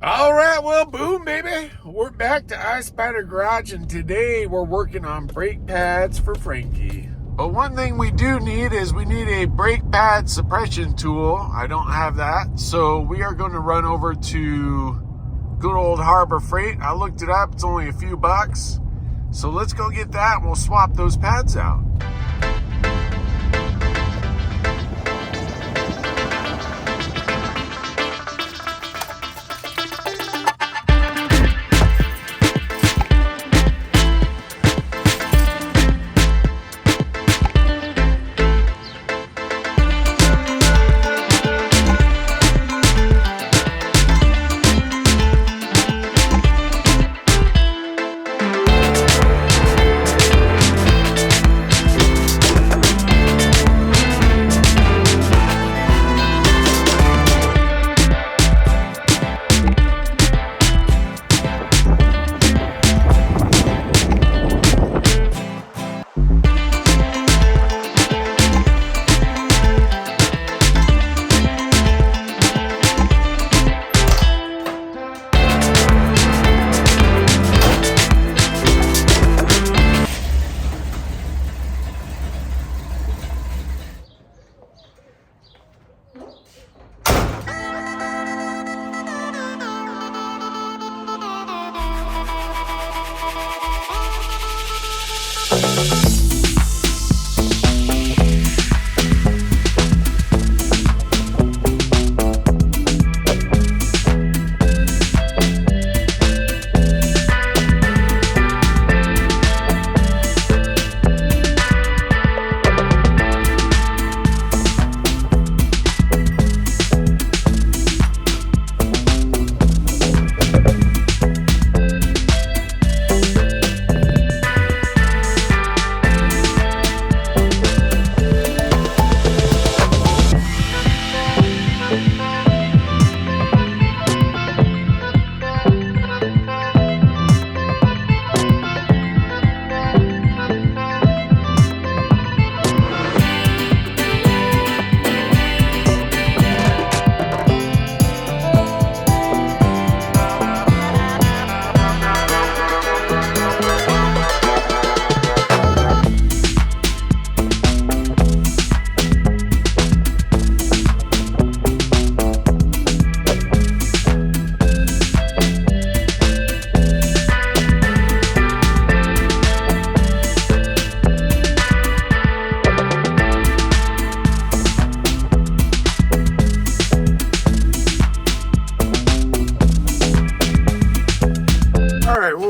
All right, well, boom, baby. We're back to I Spider Garage, and today we're working on brake pads for Frankie. But one thing we do need is we need a brake pad suppression tool. I don't have that, so we are going to run over to good old Harbor Freight. I looked it up. It's only a few bucks. So let's go get that, and we'll swap those pads out.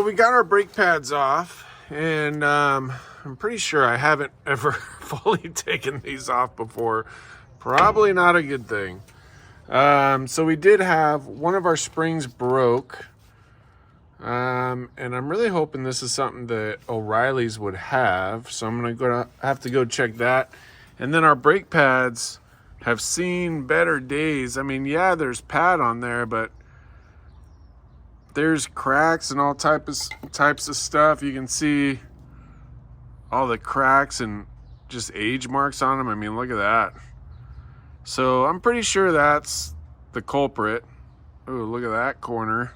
We got our brake pads off, and I'm pretty sure I haven't ever fully taken these off before. Probably not a good thing. So we did have one of our springs broke, and I'm really hoping this is something that O'Reilly's would have, so I'm gonna have to go check that. And then our brake pads have seen better days. I mean, yeah, there's pad on there, but there's cracks and all types of stuff. You can see all the cracks and just age marks on them. I mean, look at that. So I'm pretty sure that's the culprit. Oh, look at that corner.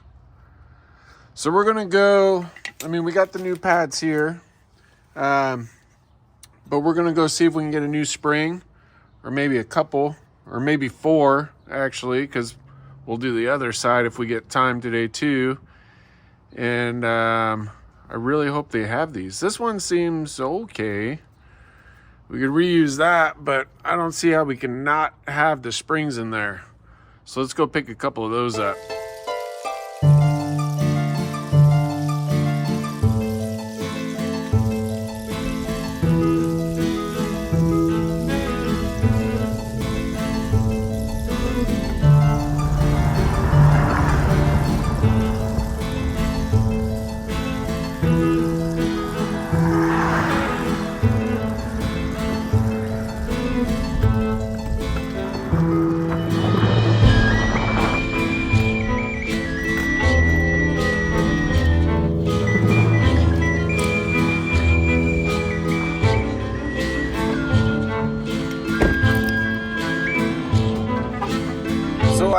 So we're gonna go, I mean, we got the new pads here, but we're gonna go see if we can get a new spring, or maybe a couple, or maybe 4 actually, because we'll do the other side if we get time today too. And I really hope they have these. This one seems okay. We could reuse that, but I don't see how we can not have the springs in there. So let's go pick a couple of those up.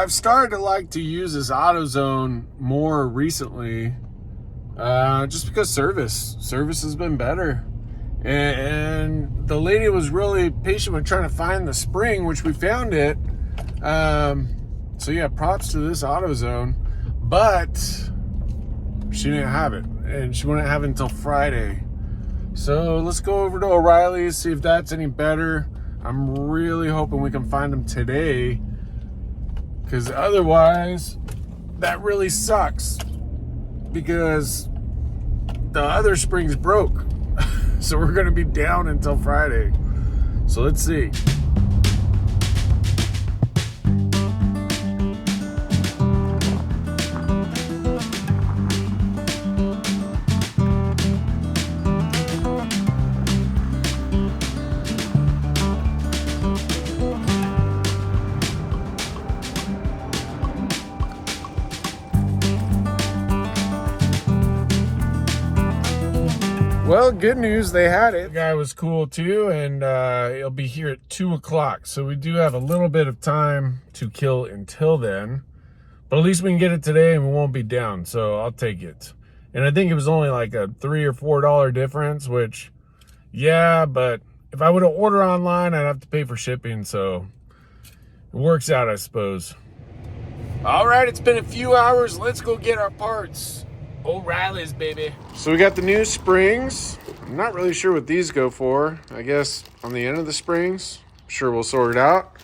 I've started to like to use this AutoZone more recently, just because service has been better. And the lady was really patient with trying to find the spring, which we found it. So yeah, props to this AutoZone, but she didn't have it, and she wouldn't have it until Friday. So let's go over to O'Reilly's, see if that's any better. I'm really hoping we can find them today, because otherwise that really sucks, because the other spring's broke. So we're gonna be down until Friday. So let's see. Well, good news, they had it. The guy was cool too, and he'll be here at 2 o'clock. So we do have a little bit of time to kill until then. But at least we can get it today and we won't be down, so I'll take it. And I think it was only like a $3 or $4 difference, which, yeah, but if I would have ordered online, I'd have to pay for shipping, so it works out, I suppose. All right, it's been a few hours. Let's go get our parts. O'Reilly's, baby. So we got the new springs. I'm not really sure what these go for. I guess on the end of the springs. I'm sure we'll sort it out.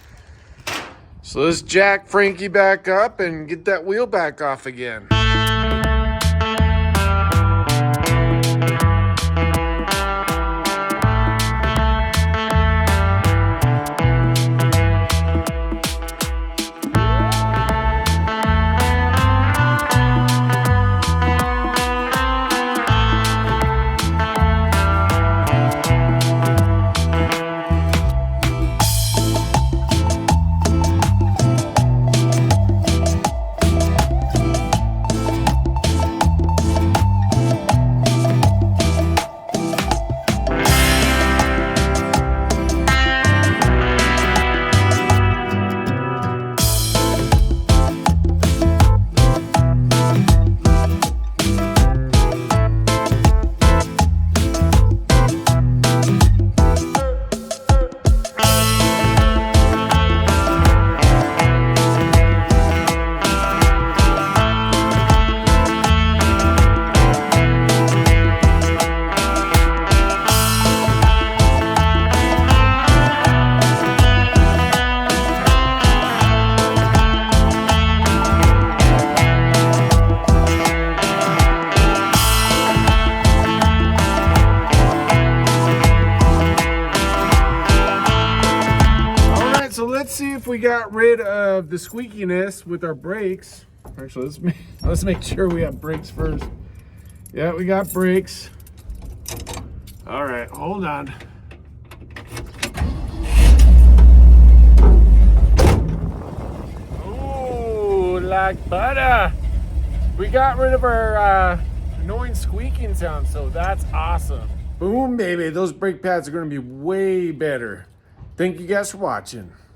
So let's jack Frankie back up and get that wheel back off again. Let's see if we got rid of the squeakiness with our brakes. Actually, let's make sure we have brakes first. Yeah, we got brakes. All right, hold on. Ooh, like butter. We got rid of our annoying squeaking sound, so that's awesome. Boom, baby. Those brake pads are going to be way better. Thank you guys for watching.